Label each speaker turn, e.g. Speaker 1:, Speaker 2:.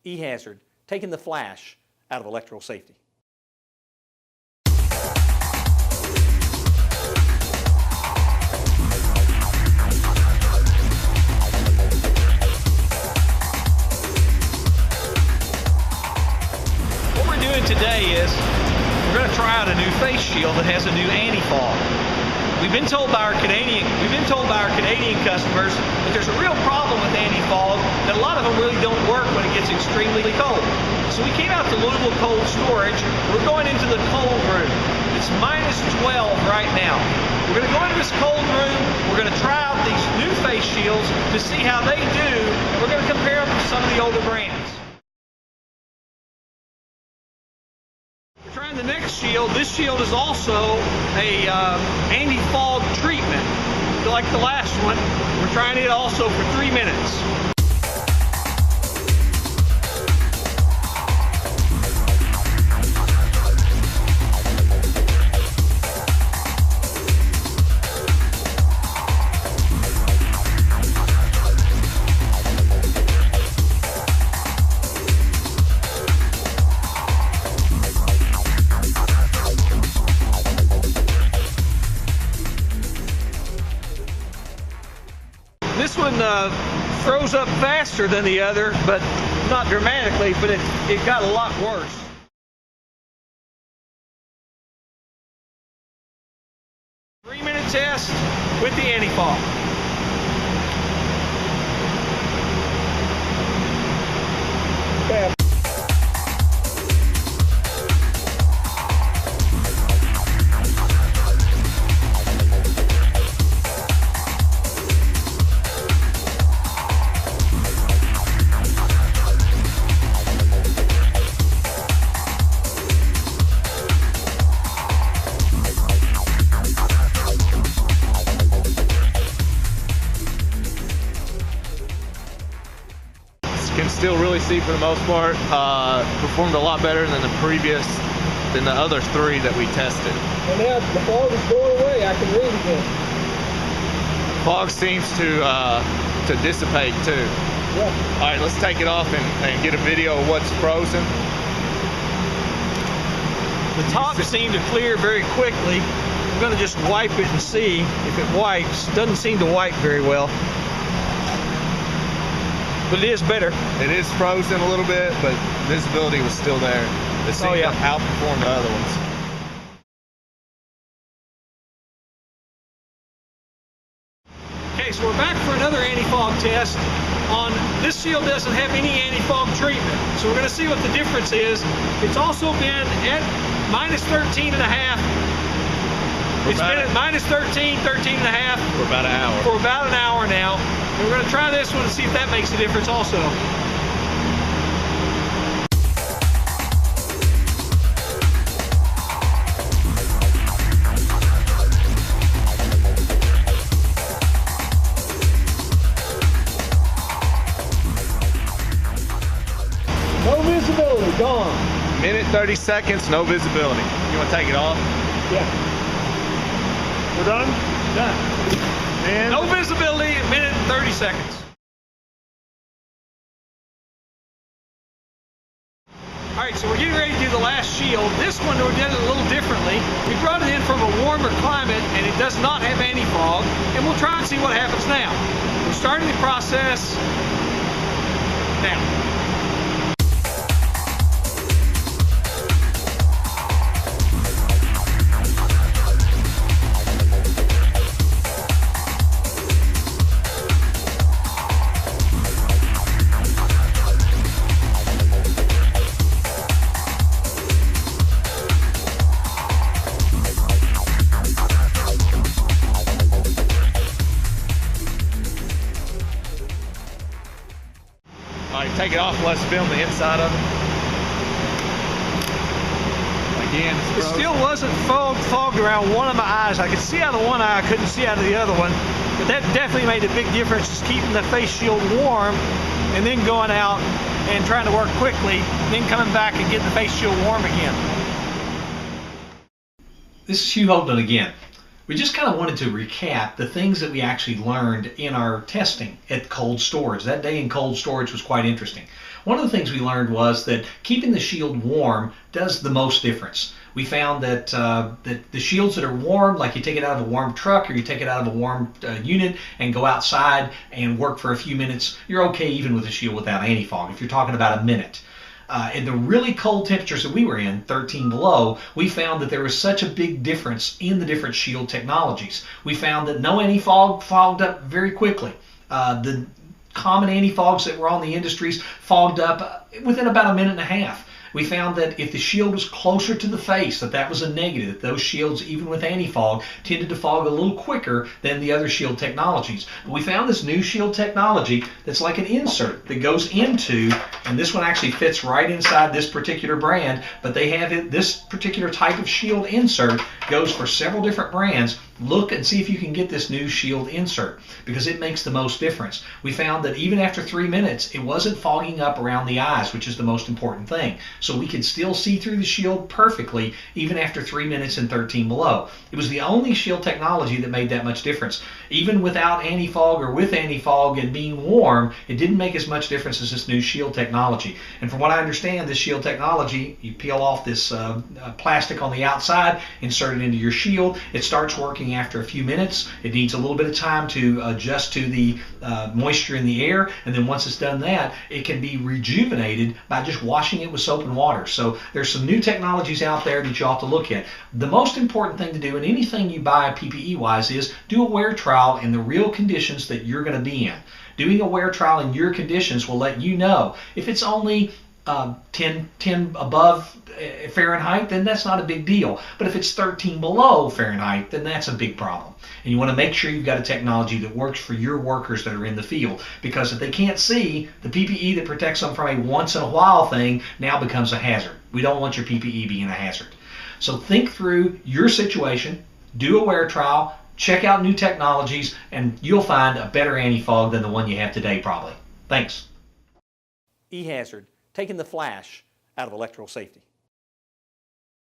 Speaker 1: e-hazard, taking the flash out of electrical safety.
Speaker 2: What we're doing today is we're going to try out a new face shield that has a new Antifoam. We've been told by our Canadian customers that there's a real problem with Antifoam, that a lot of them really don't work when it gets extremely cold. So we came out to Louisville Cold Storage. We're going into the cold room. It's -12 right now. We're going to go into this cold room. We're going to try out these new face shields to see how they do, and we're going to compare them to some of the older brands. Trying the next shield. This shield is also a anti-fog treatment, like the last one. We're trying it also for 3 minutes. This one froze up faster than the other, but not dramatically, but it got a lot worse. 3-minute test with the Antifoam. Okay.
Speaker 3: Can still really see for the most part. Performed a lot better than the other 3 that we tested.
Speaker 2: And now the fog is going away. I can read again.
Speaker 3: Fog seems to dissipate too.
Speaker 2: Yeah.
Speaker 3: All right, let's take it off and get a video of what's frozen.
Speaker 2: The top seemed to clear very quickly. I'm going to just wipe it and see if it wipes. Doesn't seem to wipe very well. But it is better.
Speaker 3: It is frozen a little bit, but visibility was still there. It seemed to outperform the other ones.
Speaker 2: Okay, so we're back for another anti-fog test. This shield doesn't have any anti-fog treatment, so we're going to see what the difference is. It's also been at -13.5. It's been at -13, 13.5.
Speaker 3: For about an hour.
Speaker 2: For about an hour now. We're going to try this one and see if that makes a difference also. No visibility, gone.
Speaker 3: Minute 30 seconds, no visibility. You want to take it off?
Speaker 2: Yeah.
Speaker 3: We're done?
Speaker 2: Done.
Speaker 3: And
Speaker 2: no visibility, a minute and 30 seconds. All right, so we're getting ready to do the last shield. This one we did it a little differently. We brought it in from a warmer climate, and it does not have anti-fog, and we'll try and see what happens now. We're starting the process now.
Speaker 3: all right, take it off and let's film the inside of it. Again,
Speaker 2: it still wasn't fogged around one of my eyes. I could see out of one eye, I couldn't see out of the other one. But that definitely made a big difference, just keeping the face shield warm and then going out and trying to work quickly, then coming back and getting the face shield warm again. This is Hugh Holden again. We just kind of wanted to recap the things that we actually learned in our testing at cold storage. That day in cold storage was quite interesting. One of the things we learned was that keeping the shield warm does the most difference. We found that that the shields that are warm, like you take it out of a warm truck or you take it out of a warm unit and go outside and work for a few minutes, you're okay even with a shield without anti-fog. If you're talking about a minute. In the really cold temperatures that we were in, 13 below, we found that there was such a big difference in the different shield technologies. We found that no anti-fog fogged up very quickly. The common anti-fogs that were on the industries fogged up within about a minute and a half. We found that if the shield was closer to the face, that was a negative. Those shields, even with anti-fog, tended to fog a little quicker than the other shield technologies. But we found this new shield technology that's like an insert that goes into, and this one actually fits right inside this particular brand, but they have it, this particular type of shield insert goes for several different brands. Look and see if you can get this new shield insert because it makes the most difference. We found that even after 3 minutes, it wasn't fogging up around the eyes, which is the most important thing. So we could still see through the shield perfectly even after 3 minutes and 13 below. It was the only shield technology that made that much difference. Even without anti-fog or with anti-fog and being warm, it didn't make as much difference as this new shield technology. And from what I understand, this shield technology, you peel off this plastic on the outside, insert it into your shield, it starts working after a few minutes. It needs a little bit of time to adjust to the moisture in the air, and then once it's done that, it can be rejuvenated by just washing it with soap and water. So there's some new technologies out there that you ought to look at. The most important thing to do in anything you buy PPE wise is do a wear trial in the real conditions that you're going to be in. Doing a wear trial in your conditions will let you know if it's only 10 above Fahrenheit, then that's not a big deal. But if it's 13 below Fahrenheit, then that's a big problem. And you want to make sure you've got a technology that works for your workers that are in the field. Because if they can't see, the PPE that protects them from a once in a while thing now becomes a hazard. We don't want your PPE being a hazard. So think through your situation, do a wear trial, check out new technologies, and you'll find a better anti-fog than the one you have today probably. Thanks.
Speaker 1: E-hazard, taking the flash out of electrical safety.